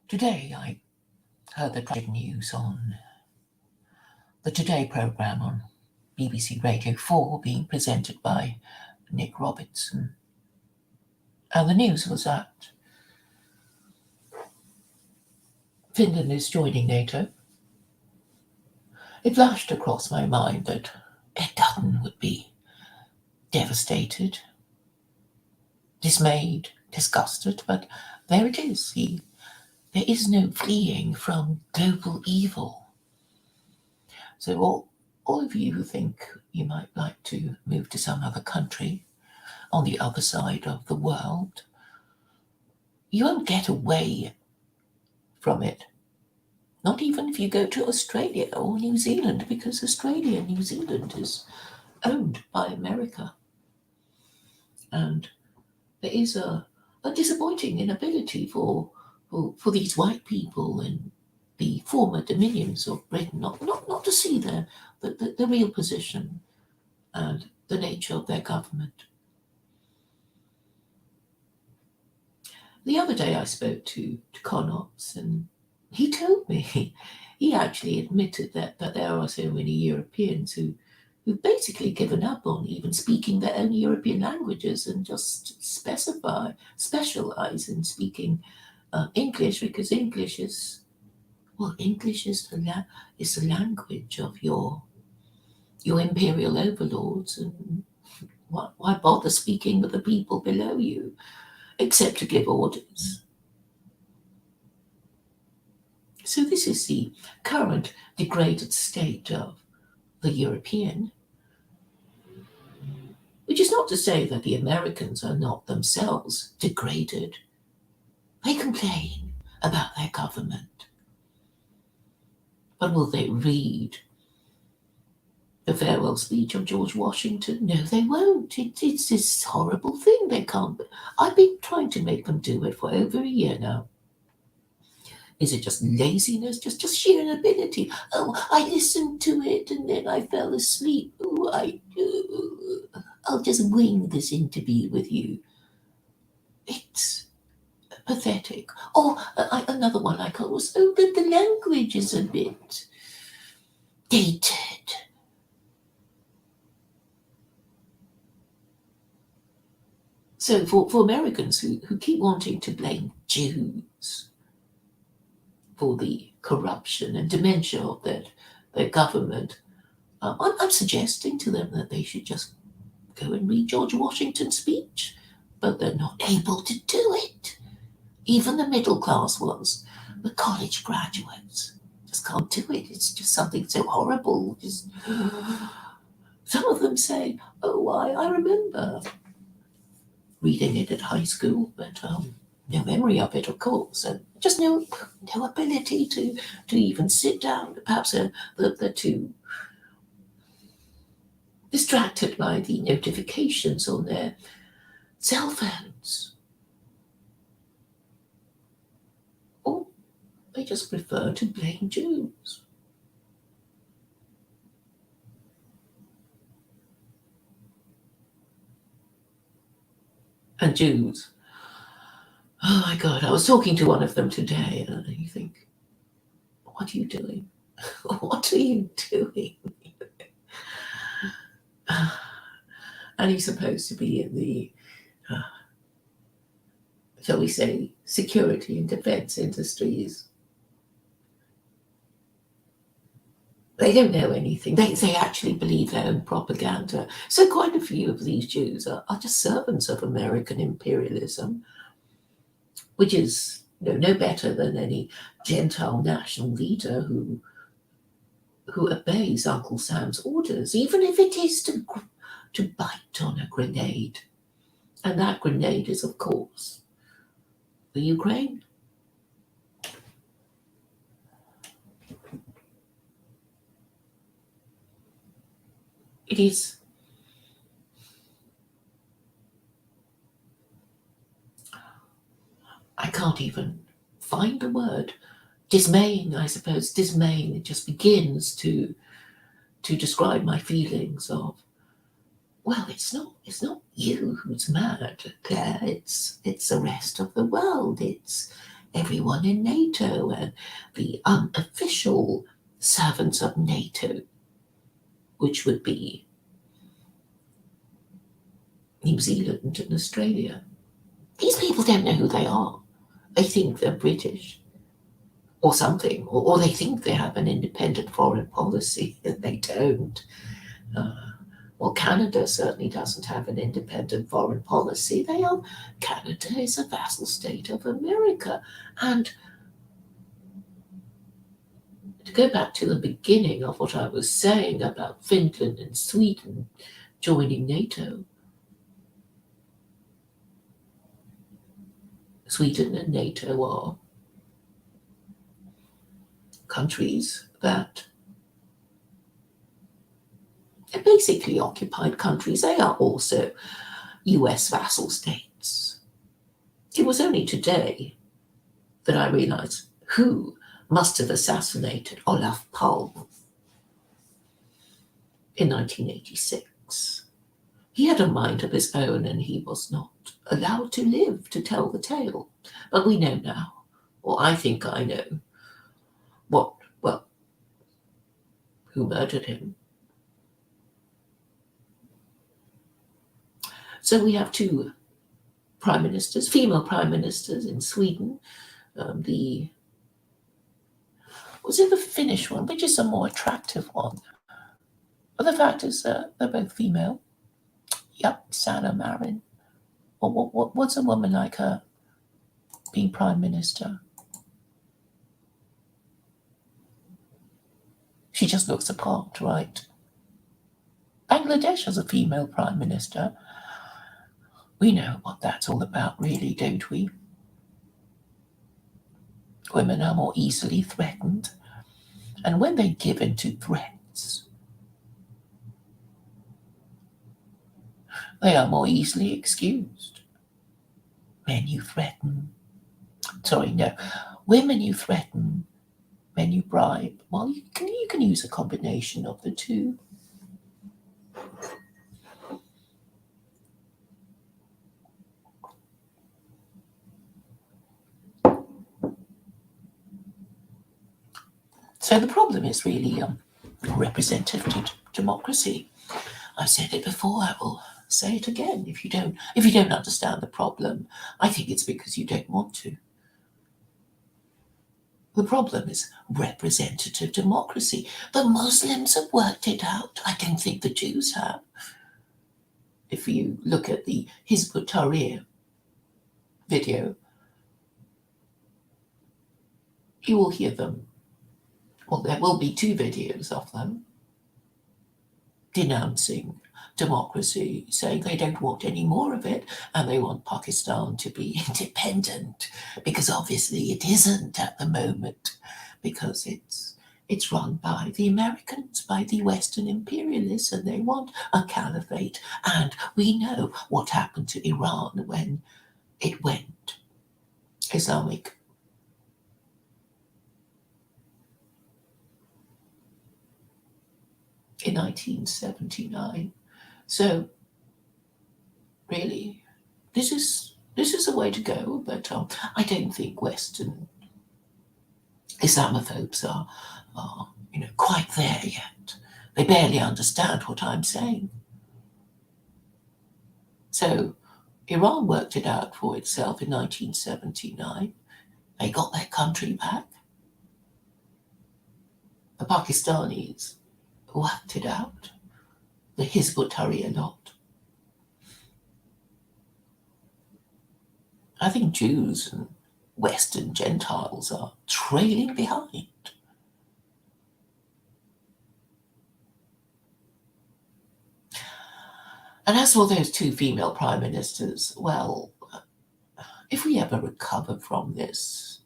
Today I heard the tragic news on the Today programme on BBC Radio 4 being presented by Nick Robertson. And the news was that Finland is joining NATO. It flashed across my mind that Ed Dutton would be devastated, dismayed, disgusted, but there it is. There is no fleeing from global evil. So all of you who think you might like to move to some other country on the other side of the world, you won't get away from it. Not even if you go to Australia or New Zealand, because Australia and New Zealand is owned by America. And there is a disappointing inability for these white people in the former dominions of Britain not to see the real position and the nature of their government. The other day I spoke to Connops, and he told me, he actually admitted that there are so many Europeans who've basically given up on even speaking their own European languages and just specialize in speaking English, because English is the language of your imperial overlords, and why bother speaking with the people below you except to give orders? So this is the current degraded state of the European, which is not to say that the Americans are not themselves degraded. They complain about their government. But will they read the farewell speech of George Washington? No, they won't. It's this horrible thing they can't. I've been trying to make them do it for over a year now. Is it just laziness, just sheer inability? Oh, I listened to it and then I fell asleep. Oh, I'll just wing this interview with you. It's pathetic. Or another one I call was, the language is a bit dated. So for Americans who keep wanting to blame Jews for the corruption and dementia of their government, I'm suggesting to them that they should just go and read George Washington's speech, but they're not able to do it. Even the middle class ones, the college graduates, just can't do it. It's just something so horrible. Some of them say, "Oh, I remember reading it at high school, but no memory of it, of course, and just no ability to even sit down. Perhaps they're too distracted by the notifications on their cell phones, or they just prefer to blame Jews." And Jews, oh my God, I was talking to one of them today, and you think, what are you doing? What are you doing? And he's supposed to be in the, shall we say, security and defense industries. They don't know anything. They actually believe their own propaganda. So quite a few of these Jews are just servants of American imperialism, which is no better than any Gentile national leader who obeys Uncle Sam's orders, even if it is to bite on a grenade. And that grenade is, of course, the Ukraine. It is I can't even find the word. Dismaying, I suppose. Dismaying. It just begins to describe my feelings of, well, it's not you who's mad, Claire. It's the rest of the world. It's everyone in NATO and the unofficial servants of NATO, which would be New Zealand and Australia. These people don't know who they are. They think they're British or something, or they think they have an independent foreign policy, and they don't. Well, Canada certainly doesn't have an independent foreign policy. Canada is a vassal state of America. And to go back to the beginning of what I was saying about Finland and Sweden joining NATO, Sweden and NATO are countries that are basically occupied countries. They are also US vassal states. It was only today that I realized who must have assassinated Olof Palme in 1986. He had a mind of his own and he was not allowed to live to tell the tale. But we know now, or I think I know, who murdered him. So we have two prime ministers, female prime ministers in Sweden. Was it the Finnish one, which is a more attractive one? But the fact is they're both female. Yep, Sanna Marin. What's a woman like her being prime minister? She just looks the part, right? Bangladesh has a female prime minister. We know what that's all about, really, don't we? Women are more easily threatened. And when they give in to threats, they are more easily excused. Women you threaten, men you bribe. Well, you can use a combination of the two. So the problem is really representative democracy. I've said it before, I will say it again. If you don't understand the problem, I think it's because you don't want to. The problem is representative democracy. The Muslims have worked it out. I don't think the Jews have. If you look at the Hizb ut-Tahrir video, you will hear them. Well, there will be two videos of them denouncing democracy, saying they don't want any more of it and they want Pakistan to be independent, because obviously it isn't at the moment, because it's run by the Americans, by the Western imperialists, and they want a caliphate. And we know what happened to Iran when it went Islamic. In 1979. So really, this is the way to go, but I don't think Western Islamophobes are quite there yet. They barely understand what I'm saying. So Iran worked it out for itself in 1979. They got their country back. The Pakistanis worked it out. The Hizb ut-Tahrir lot. I think Jews and Western Gentiles are trailing behind. And as for those two female prime ministers, well, if we ever recover from this,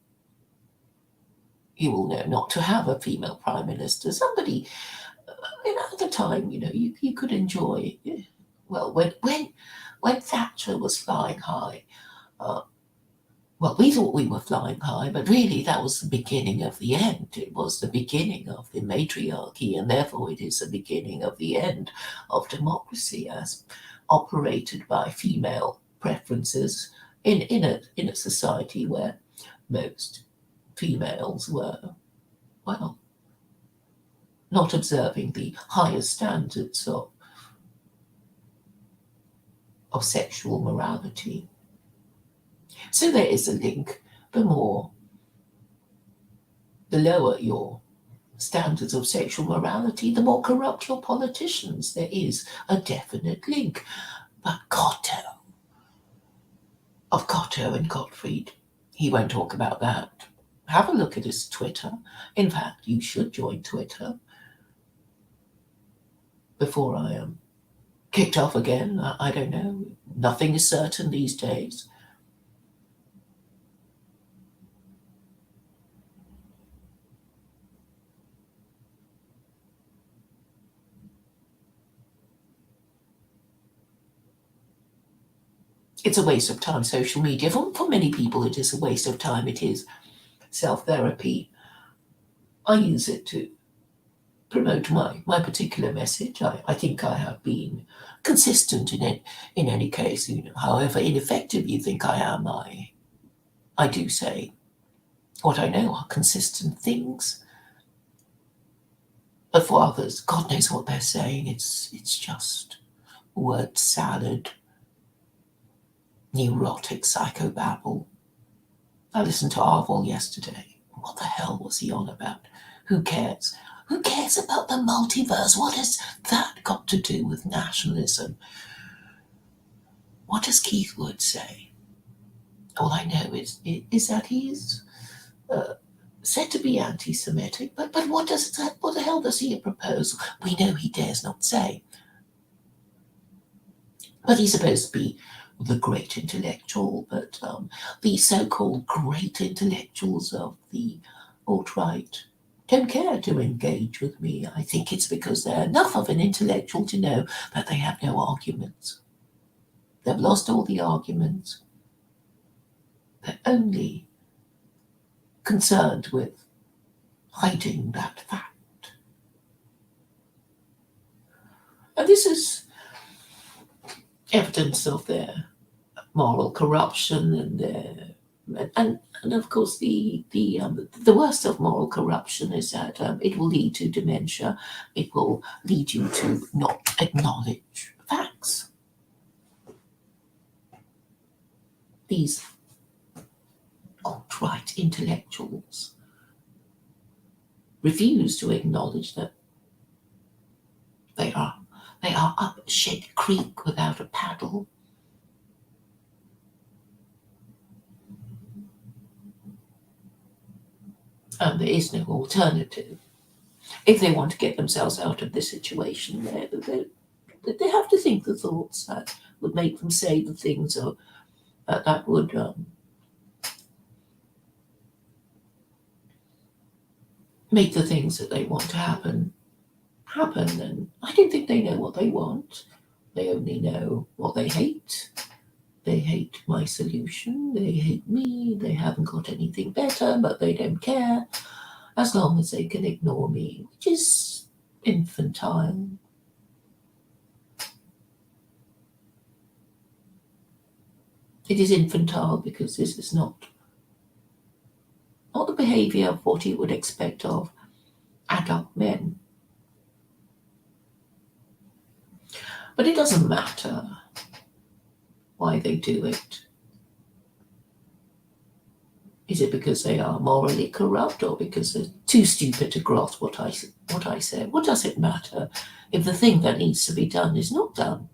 you will know not to have a female prime minister. Somebody, at the time, you could enjoy. Well, when Thatcher was flying high, well, we thought we were flying high, but really that was the beginning of the end. It was the beginning of the matriarchy, and therefore it is the beginning of the end of democracy as operated by female preferences in a society where most females were, well, not observing the highest standards of sexual morality. So there is a link. The lower your standards of sexual morality, the more corrupt your politicians. There is a definite link. But Cotto and Gottfried, he won't talk about that. Have a look at his Twitter. In fact, you should join Twitter before I am kicked off again. I don't know. Nothing is certain these days. It's a waste of time, social media. For many people, it is a waste of time. It is self-therapy. I use it to promote my particular message. I think I have been consistent in it. In any case, however ineffective you think I am, I do say what I know are consistent things. But for others, God knows what they're saying. It's just word salad, neurotic psychobabble. I listened to Arvel yesterday. What the hell was he on about? Who cares? Who cares about the multiverse? What has that got to do with nationalism? What does Keith Wood say? All I know is that he's said to be anti-Semitic, but what the hell does he propose? We know he dares not say. But he's supposed to be the great intellectual, but the so-called great intellectuals of the alt-right don't care to engage with me. I think it's because they're enough of an intellectual to know that they have no arguments. They've lost all the arguments. They're only concerned with hiding that fact. And this is evidence of their moral corruption and of course the worst of moral corruption is that it will lead to dementia. It will lead you to not acknowledge facts. These alt-right intellectuals refuse to acknowledge that they are up shit creek without a paddle. And there is no alternative. If they want to get themselves out of this situation, they have to think the thoughts that would make them say the things that would make the things that they want to happen. And I don't think they know what they want. They only know what they hate. They hate my solution. They hate me. They haven't got anything better, but they don't care as long as they can ignore me, which is infantile. It is infantile because this is not the behavior of what you would expect of adult men. But it doesn't matter why they do it. Is it because they are morally corrupt or because they're too stupid to grasp what I say? What does it matter if the thing that needs to be done is not done?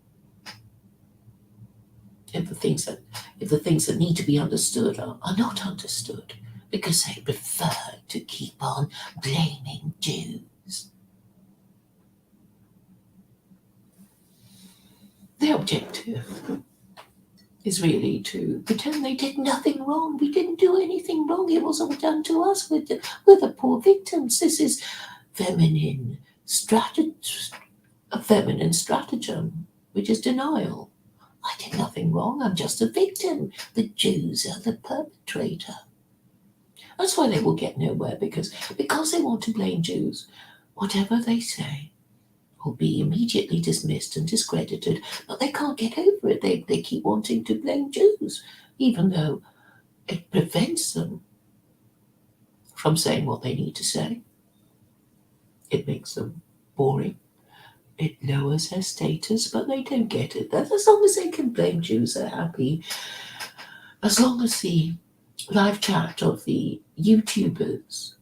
If the things that need to be understood are not understood because they prefer to keep on blaming Jews. The objective is really to pretend they did nothing wrong. We didn't do anything wrong. It was all done to us. We're the poor victims. This is feminine stratagem, which is denial. I did nothing wrong. I'm just a victim. The Jews are the perpetrator. That's why they will get nowhere, because they want to blame Jews. Whatever they say will be immediately dismissed and discredited, but they can't get over it. They keep wanting to blame Jews, even though it prevents them from saying what they need to say. It makes them boring. It lowers their status, but they don't get it. That as long as they can blame Jews, they're happy. As long as the live chat of the YouTubers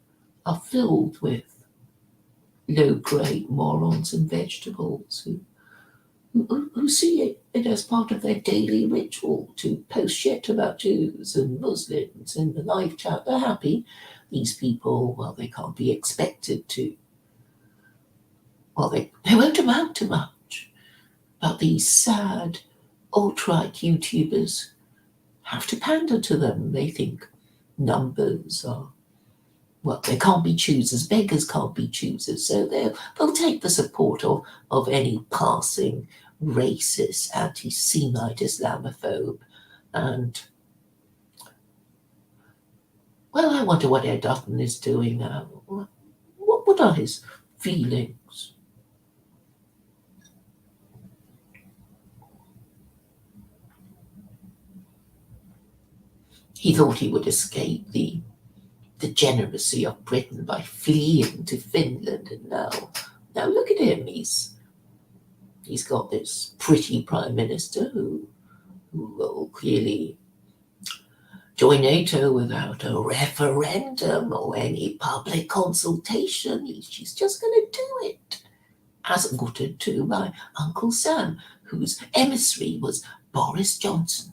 are filled with low-grade morons and vegetables who see it as part of their daily ritual to post shit about Jews and Muslims in the live chat. They're happy. These people, well, they can't be expected to. Well, they won't amount to much. But these sad, alt-right YouTubers have to pander to them. They think numbers are, well, they can't be choosers. Beggars can't be choosers. So they'll take the support of any passing racist, anti-Semite, Islamophobe. And, well, I wonder what Ed Dutton is doing now. What are his feelings? He thought he would escape the degeneracy of Britain by fleeing to Finland, and now look at him. He's got this pretty prime minister who will clearly join NATO without a referendum or any public consultation. She's just going to do it, as ordered to by Uncle Sam, whose emissary was Boris Johnson.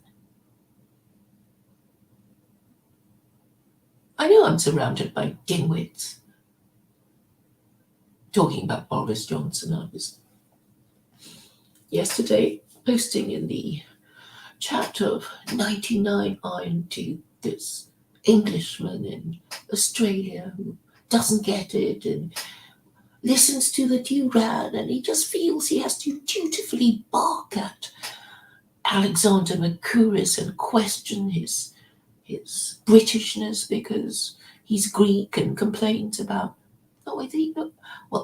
I know I'm surrounded by dimwits. Talking about Boris Johnson, I was yesterday posting in the chat of 99 Iron Tube, this Englishman in Australia who doesn't get it and listens to the Duran, and he just feels he has to dutifully bark at Alexander Mercouris and question his Britishness because he's Greek, and complains about,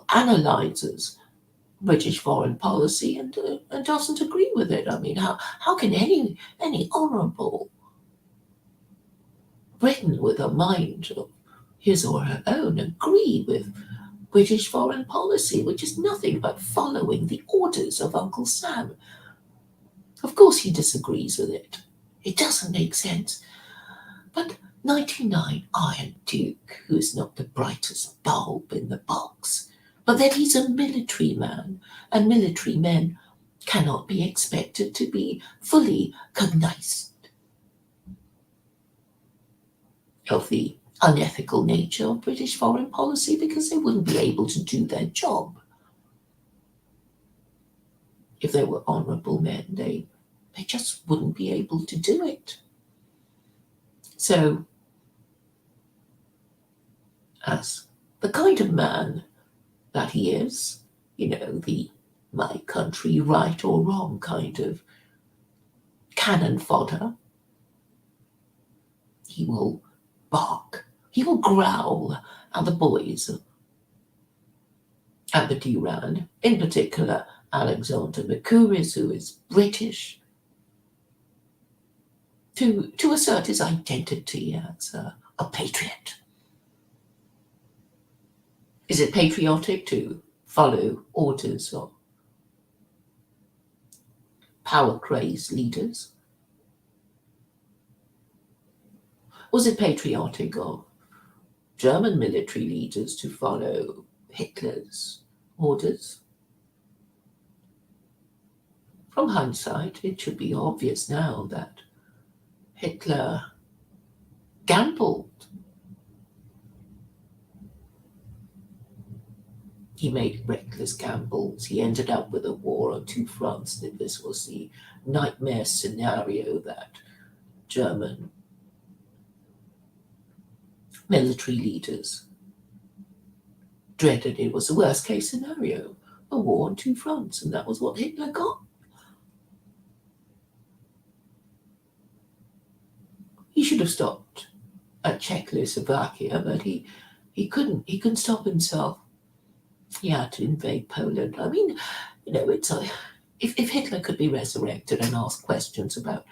analyzes British foreign policy and doesn't agree with it. I mean, how can any honourable Briton with a mind of his or her own agree with British foreign policy, which is nothing but following the orders of Uncle Sam? Of course he disagrees with it. It doesn't make sense. But 99 Iron Duke, who's not the brightest bulb in the box, but then he's a military man, and military men cannot be expected to be fully cognizant of the unethical nature of British foreign policy, because they wouldn't be able to do their job. If they were honourable men, they just wouldn't be able to do it. So, as the kind of man that he is, the my country right or wrong kind of cannon fodder, he will bark, he will growl at the boys at the Duran, in particular Alexander Mercouris, who is British, to assert his identity as a patriot. Is it patriotic to follow orders of power-crazed leaders? Was it patriotic of German military leaders to follow Hitler's orders? From hindsight, it should be obvious now that Hitler gambled. He made reckless gambles. He ended up with a war on two fronts. And this was the nightmare scenario that German military leaders dreaded. It was the worst case scenario, a war on two fronts, and that was what Hitler got. He should have stopped at Czechoslovakia, but he couldn't stop himself. He had to invade Poland. I mean, it's if Hitler could be resurrected and asked questions about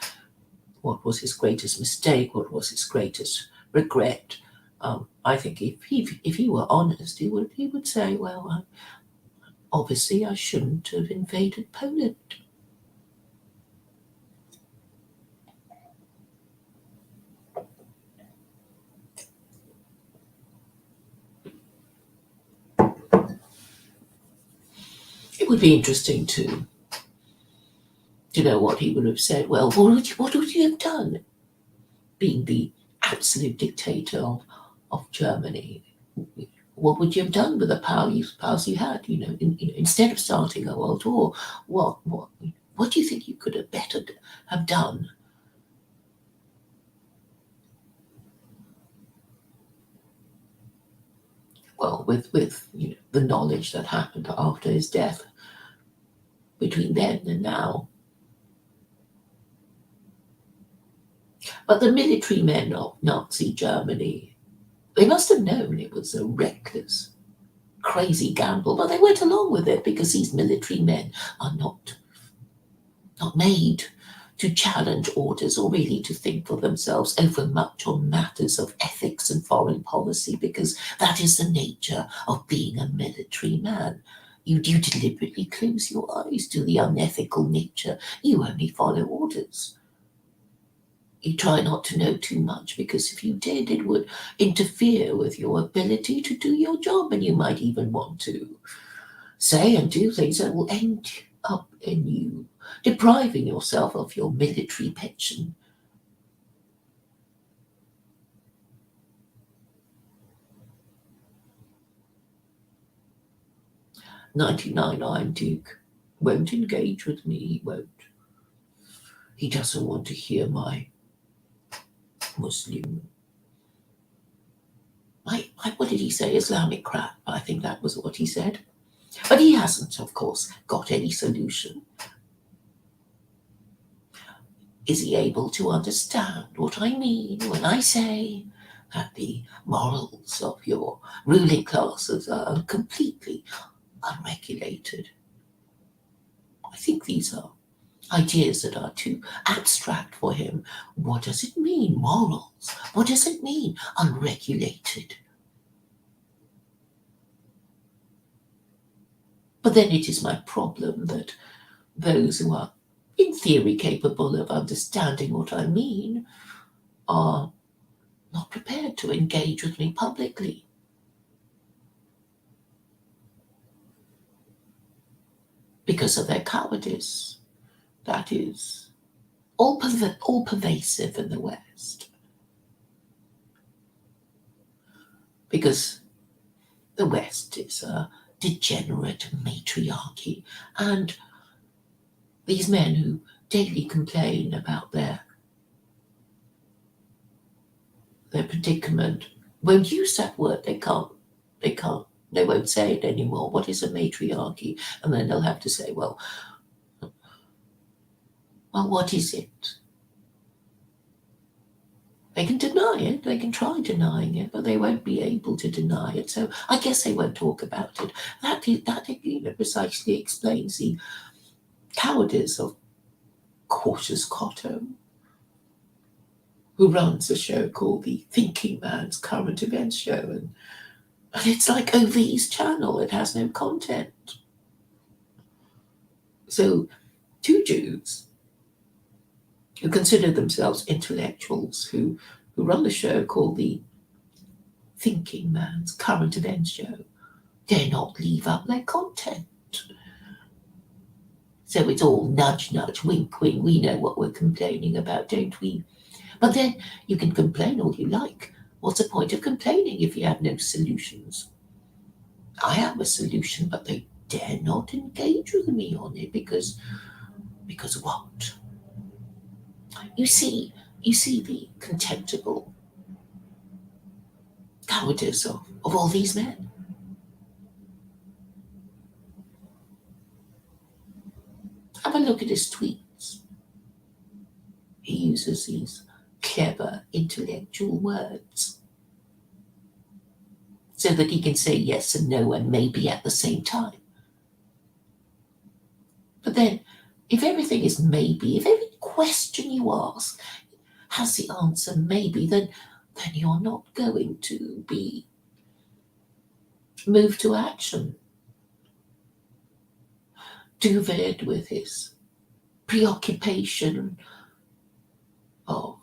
what was his greatest mistake, what was his greatest regret, I think if he were honest, he would say, well, obviously I shouldn't have invaded Poland. It would be interesting to know what he would have said. Well, what would you have done, being the absolute dictator of Germany? What would you have done with the powers you had? Instead of starting a world war, what do you think you could have better have done? Well, with the knowledge that happened after his death, between then and now. But the military men of Nazi Germany, they must have known it was a reckless, crazy gamble, but they went along with it because these military men are not made to challenge orders or really to think for themselves overmuch on matters of ethics and foreign policy, because that is the nature of being a military man. You do deliberately close your eyes to the unethical nature. You only follow orders. You try not to know too much, because if you did, it would interfere with your ability to do your job, and you might even want to say and do things that will end up in you depriving yourself of your military pension. 99 Iron Duke won't engage with me. He won't. He doesn't want to hear my Muslim. What did he say? Islamic crap. I think that was what he said. But he hasn't, of course, got any solution. Is he able to understand what I mean when I say that the morals of your ruling classes are completely unregulated? I think these are ideas that are too abstract for him. What does it mean, morals? What does it mean, unregulated? But then it is my problem that those who are in theory capable of understanding what I mean are not prepared to engage with me publicly. Because of their cowardice. That is all pervasive in the West. Because the West is a degenerate matriarchy, and these men who daily complain about their predicament won't use that word. They won't say it anymore. What is a matriarchy? And then they'll have to say, well, what is it? They can deny it, they can try denying it, but they won't be able to deny it. So I guess they won't talk about it. That precisely explains the cowardice of Cautious Cotto, who runs a show called the Thinking Man's Current Events Show. And it's like OV's channel, it has no content. So two Jews who consider themselves intellectuals, who run a show called the Thinking Man's Current Events Show, dare not leave up their content. So it's all nudge, nudge, wink, wink. We know what we're complaining about, don't we? But then you can complain all you like. What's the point of complaining if you have no solutions? I have a solution, but they dare not engage with me on it because what? You see the contemptible cowardice of all these men. Have a look at his tweets. He uses these clever intellectual words so that he can say yes and no and maybe at the same time. But then, if everything is maybe, if every question you ask has the answer maybe, then then you're not going to be moved to action. David, with his preoccupation of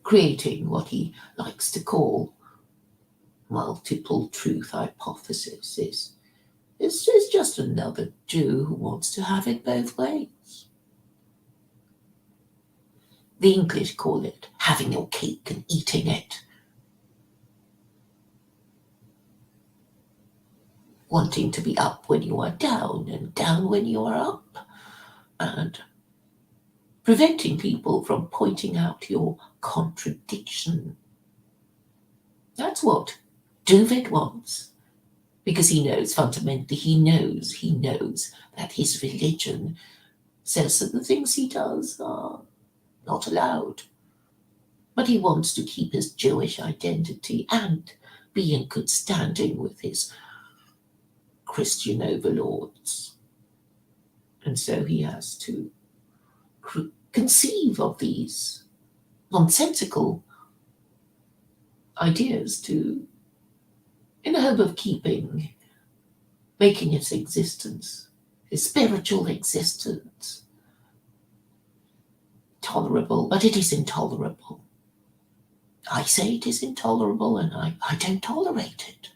creating what he likes to call multiple truth hypothesis, is just another Jew who wants to have it both ways. The English call it having your cake and eating it. Wanting to be up when you are down and down when you are up, and preventing people from pointing out your contradiction. That's what David wants, because he knows, fundamentally, he knows that his religion says that the things he does are not allowed. But he wants to keep his Jewish identity and be in good standing with his Christian overlords. And so he has to conceive of these nonsensical ideas in the hope of making his existence, his spiritual existence, tolerable. But it is intolerable. I say it is intolerable, and I don't tolerate it.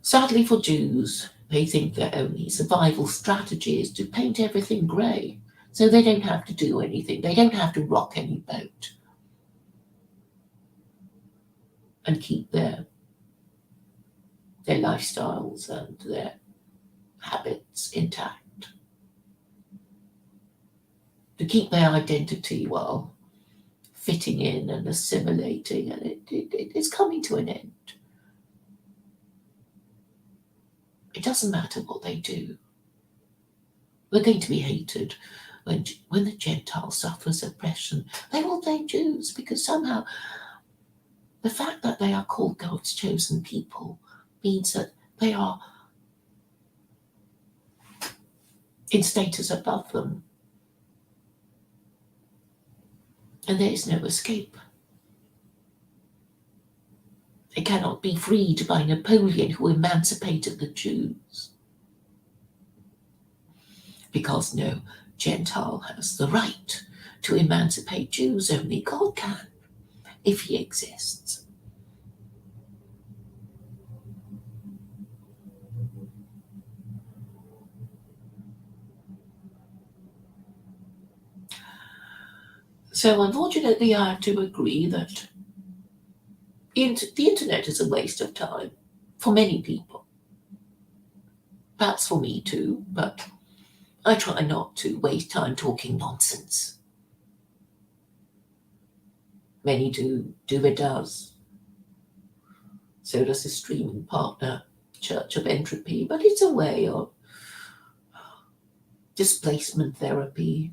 Sadly for Jews, they think their only survival strategy is to paint everything grey, so they don't have to do anything. They don't have to rock any boat and keep their lifestyles and their habits intact. To keep their identity while fitting in and assimilating, and it's coming to an end. It doesn't matter what they do. We're going to be hated when the Gentile suffers oppression. They will blame Jews because somehow the fact that they are called God's chosen people means that they are in status above them. And there is no escape. They cannot be freed by Napoleon, who emancipated the Jews. Because no Gentile has the right to emancipate Jews, only God can, if he exists. So unfortunately, I have to agree that the internet is a waste of time for many people. Perhaps for me too, but I try not to waste time talking nonsense. Many do. It does. So does his streaming partner, Church of Entropy, but it's a way of displacement therapy.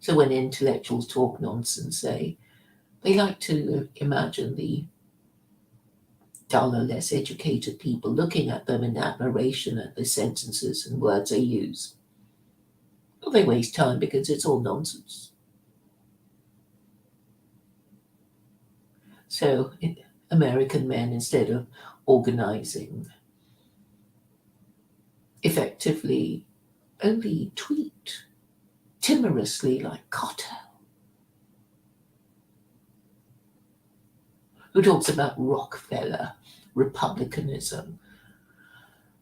So when intellectuals talk nonsense, they like to imagine the duller, less educated people looking at them in admiration at the sentences and words they use. Well, they waste time because it's all nonsense. So American men, instead of organizing, effectively only tweet timorously like Cotto, who talks about Rockefeller republicanism.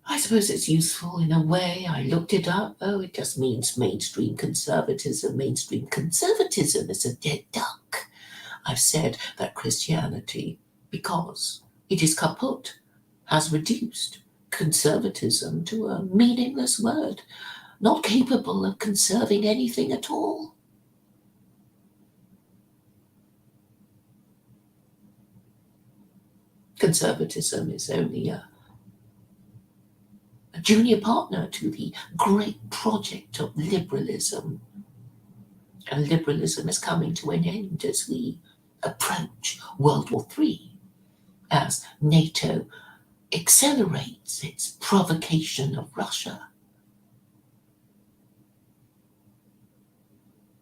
I suppose it's useful in a way. I looked it up. Oh, it just means mainstream conservatism. Mainstream conservatism is a dead duck. I've said that Christianity, because it is kaput, has reduced conservatism to a meaningless word, not capable of conserving anything at all. Conservatism is only a junior partner to the great project of liberalism. And liberalism is coming to an end as we approach World War III, as NATO accelerates its provocation of Russia.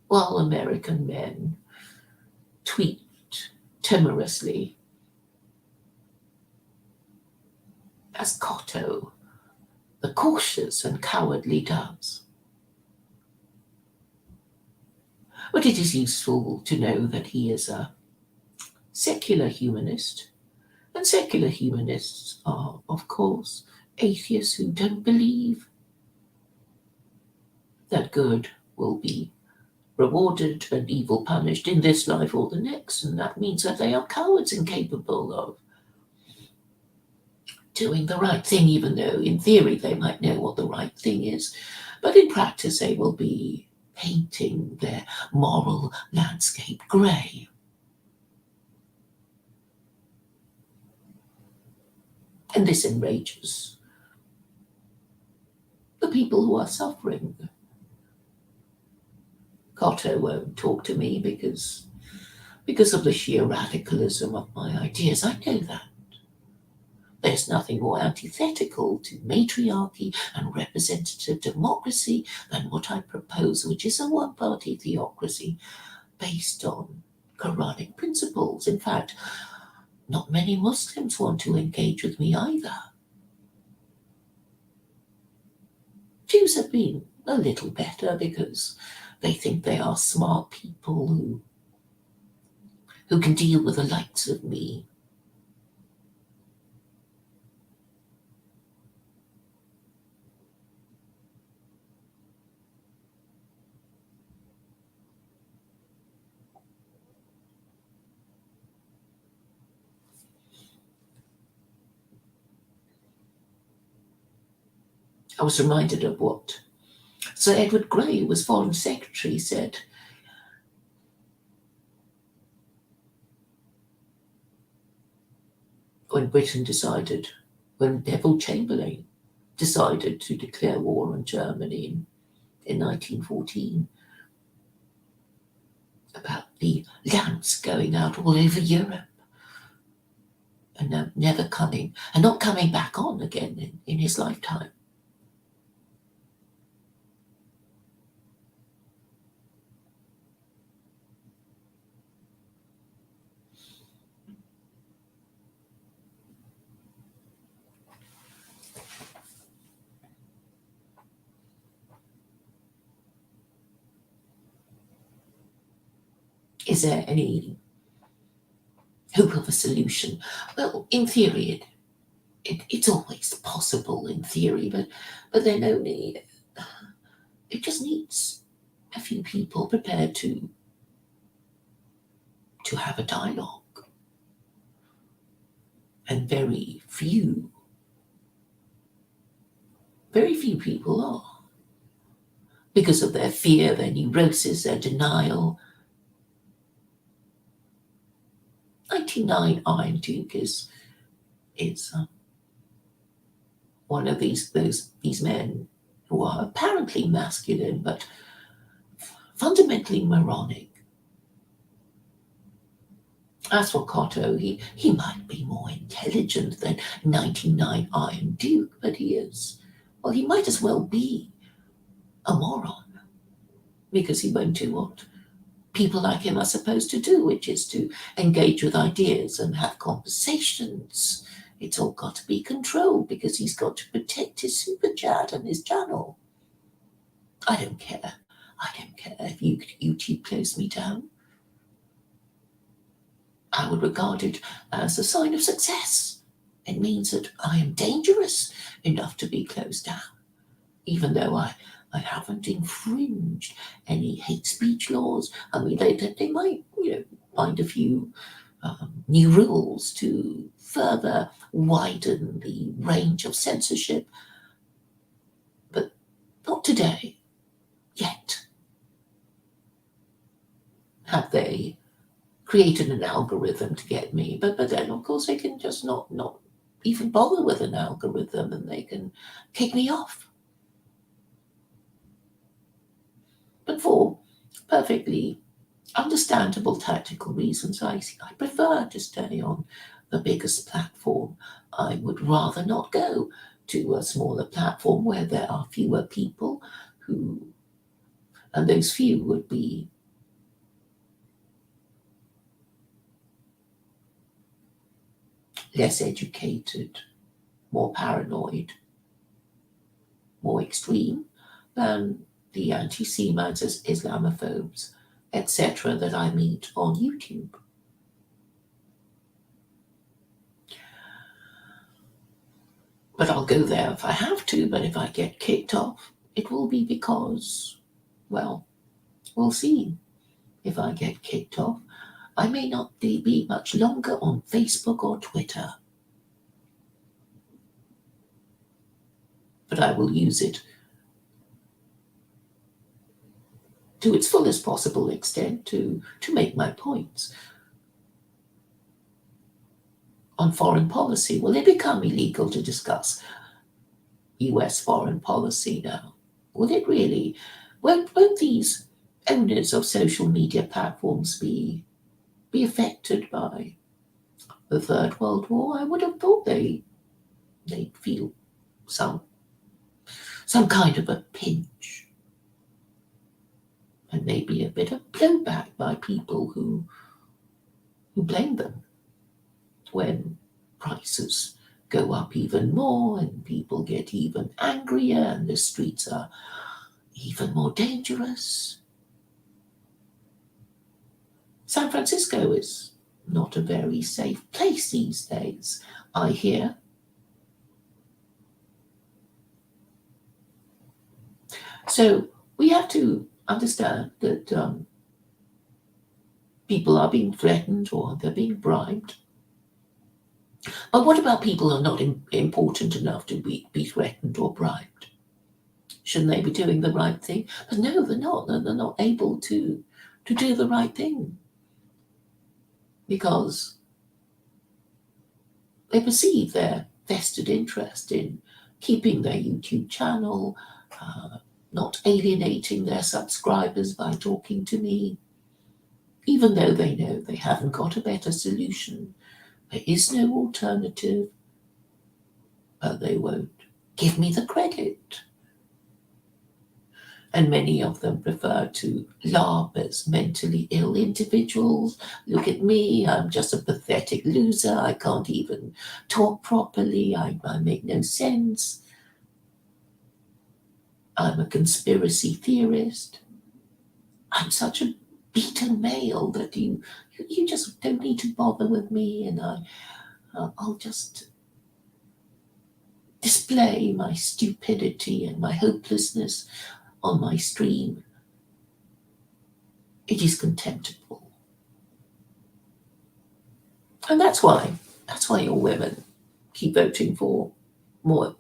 while American men tweet timorously as Cotto, the cautious and cowardly, does. But it is useful to know that he is a secular humanist, and secular humanists are, of course, atheists who don't believe that good will be rewarded and evil punished in this life or the next, and that means that they are cowards incapable of doing the right thing, even though in theory they might know what the right thing is, but in practice they will be painting their moral landscape grey. And this enrages the people who are suffering. Cotto won't talk to me because of the sheer radicalism of my ideas. I know that. There's nothing more antithetical to matriarchy and representative democracy than what I propose, which is a one-party theocracy based on Quranic principles. In fact, not many Muslims want to engage with me either. Jews have been a little better because they think they are smart people who can deal with the likes of me. I was reminded of what Sir Edward Grey, who was Foreign Secretary, said. When Neville Chamberlain decided to declare war on Germany in 1914, about the lamps going out all over Europe and never coming, and not coming back on again in his lifetime. Is there any hope of a solution? Well, in theory, it's always possible in theory, but then only it just needs a few people prepared to have a dialogue, and very few people are, because of their fear, their neurosis, their denial. 99 Iron Duke is one of these men who are apparently masculine but fundamentally moronic. As for Cotto, he might be more intelligent than 99 Iron Duke, but he might as well be a moron, because he won't do what people like him are supposed to do, which is to engage with ideas and have conversations. It's all got to be controlled because he's got to protect his super chat and his channel. I don't care. If YouTube closed me down. I would regard it as a sign of success. It means that I am dangerous enough to be closed down, even though I haven't infringed any hate speech laws. I mean, they might, find a few new rules to further widen the range of censorship, but not today, yet. Have they created an algorithm to get me? But then, of course, they can just not even bother with an algorithm, and they can kick me off. But for perfectly understandable tactical reasons, I prefer to stay on the biggest platform. I would rather not go to a smaller platform where there are fewer people and those few would be less educated, more paranoid, more extreme than the anti-Semites, Islamophobes, etc. that I meet on YouTube. But I'll go there if I have to, but if I get kicked off, it will be because, well, we'll see. If I get kicked off, I may not be much longer on Facebook or Twitter. But I will use it to its fullest possible extent to make my points. On foreign policy, will it become illegal to discuss US foreign policy now? Will it really? Won't these owners of social media platforms be affected by the Third World War? I would have thought they'd feel some kind of a pinch, and maybe a bit of blowback by people who blame them when prices go up even more and people get even angrier and the streets are even more dangerous. San Francisco is not a very safe place these days, I hear. So we have to understand that people are being threatened or they're being bribed. But what about people who are not important enough to be threatened or bribed? Shouldn't they be doing the right thing? But no, they're not. They're not able to do the right thing because they perceive their vested interest in keeping their YouTube channel, not alienating their subscribers by talking to me, even though they know they haven't got a better solution. There is no alternative, but they won't give me the credit. And many of them prefer to laugh as mentally ill individuals. Look at me, I'm just a pathetic loser. I can't even talk properly. I make no sense. I'm a conspiracy theorist. I'm such a beaten male that you just don't need to bother with me, and I'll just display my stupidity and my hopelessness on my stream. It is contemptible. And that's why your women keep voting for more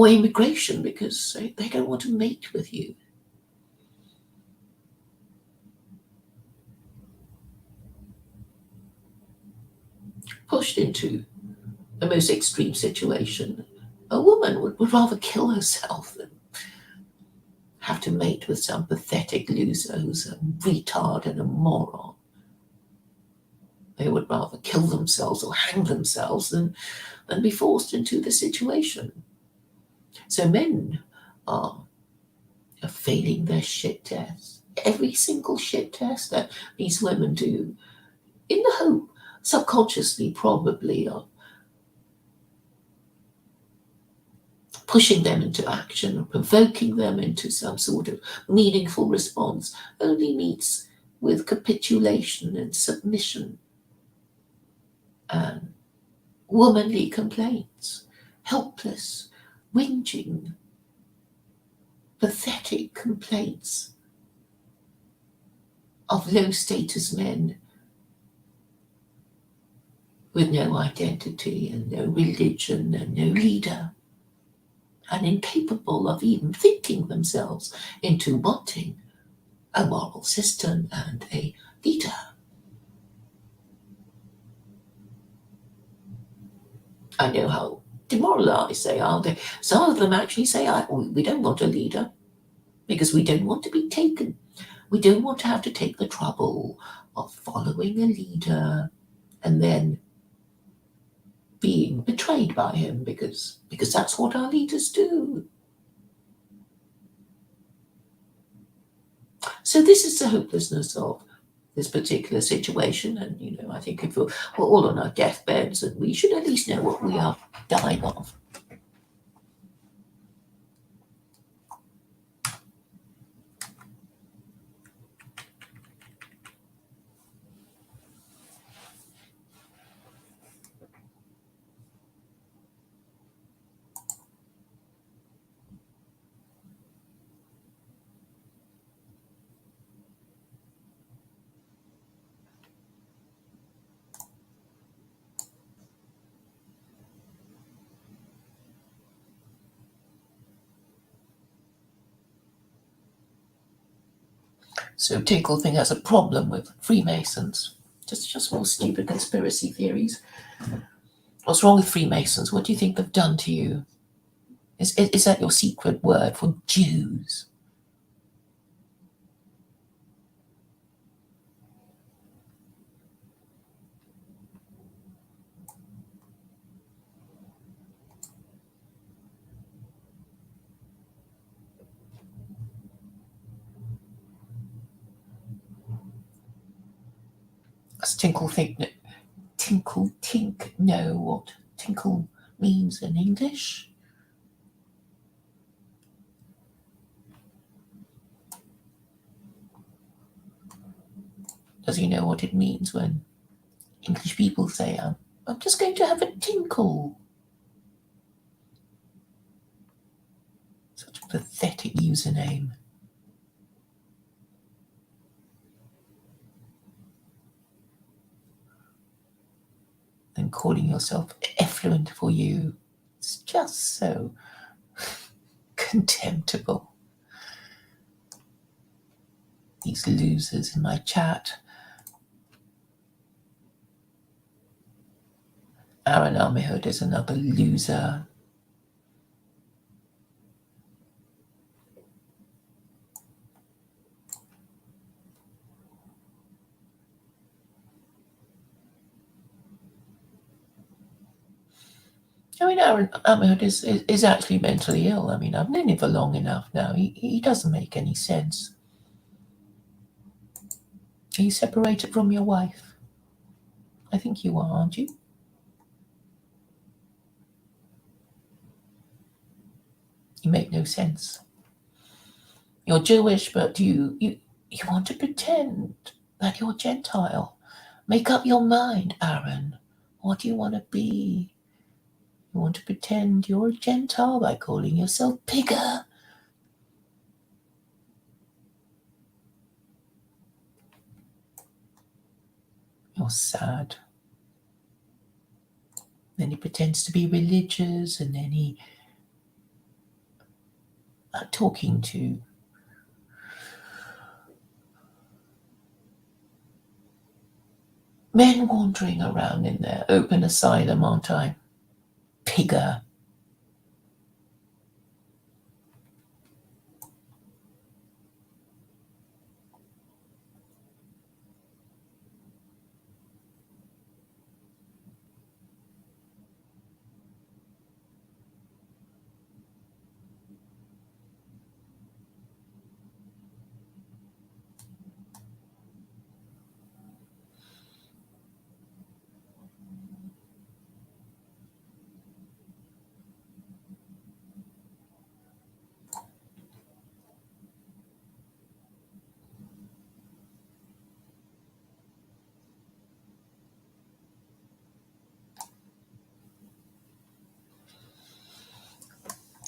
immigration, because they don't want to mate with you. Pushed into the most extreme situation, a woman would rather kill herself than have to mate with some pathetic loser who's a retard and a moron. They would rather kill themselves or hang themselves than be forced into the situation. So men are failing their shit tests. Every single shit test that these women do, in the hope, subconsciously probably, of pushing them into action or provoking them into some sort of meaningful response, only meets with capitulation and submission and womanly complaints, helpless, whinging, pathetic complaints of low-status men with no identity and no religion and no leader, and incapable of even thinking themselves into wanting a moral system and a leader. I know how demoralized they are. Some of them actually say, we don't want a leader because we don't want to be taken. We don't want to have to take the trouble of following a leader and then being betrayed by him because that's what our leaders do. So this is the hopelessness of this particular situation. And, I think if we're all on our deathbeds, that we should at least know what we are dying of. So Tinkle thing has a problem with Freemasons. Just more stupid conspiracy theories. What's wrong with Freemasons? What do you think they've done to you? Is that your secret word for Jews? Does Tinkle Tink know what Tinkle means in English? Does he know what it means when English people say, I'm just going to have a tinkle? Such a pathetic username. And calling yourself effluent for you. It's just so contemptible. These losers in my chat. Aaron Armyhood is another loser. I mean, Aaron Armyhood is actually mentally ill. I mean, I've known him for long enough now. He doesn't make any sense. Are you separated from your wife? I think you are, aren't you? You make no sense. You're Jewish, but you want to pretend that you're Gentile. Make up your mind, Aaron. What do you want to be? You want to pretend you're a Gentile by calling yourself Pigger. You're sad. Then he pretends to be religious, and then he talking to men wandering around in their open asylum, aren't I? Pigger.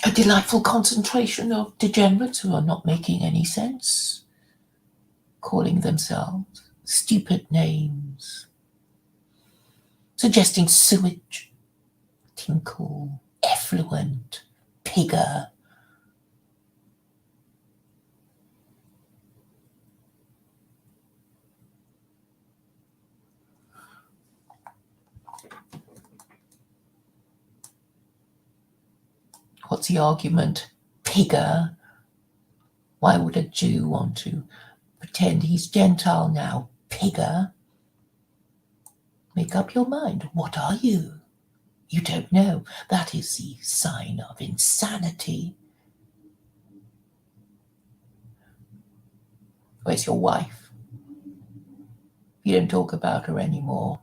A delightful concentration of degenerates who are not making any sense, calling themselves stupid names, suggesting sewage, tinkle, effluent, pigger. What's the argument? Pigger. Why would a Jew want to pretend he's Gentile now? Pigger. Make up your mind. What are you? You don't know. That is the sign of insanity. Where's your wife? You don't talk about her anymore.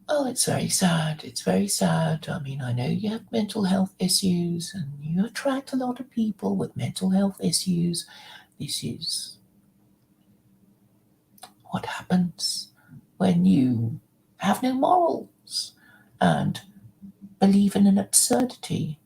Oh, it's very sad. It's very sad. I mean, I know you have mental health issues and you attract a lot of people with mental health issues. This is what happens when you have no morals and believe in an absurdity.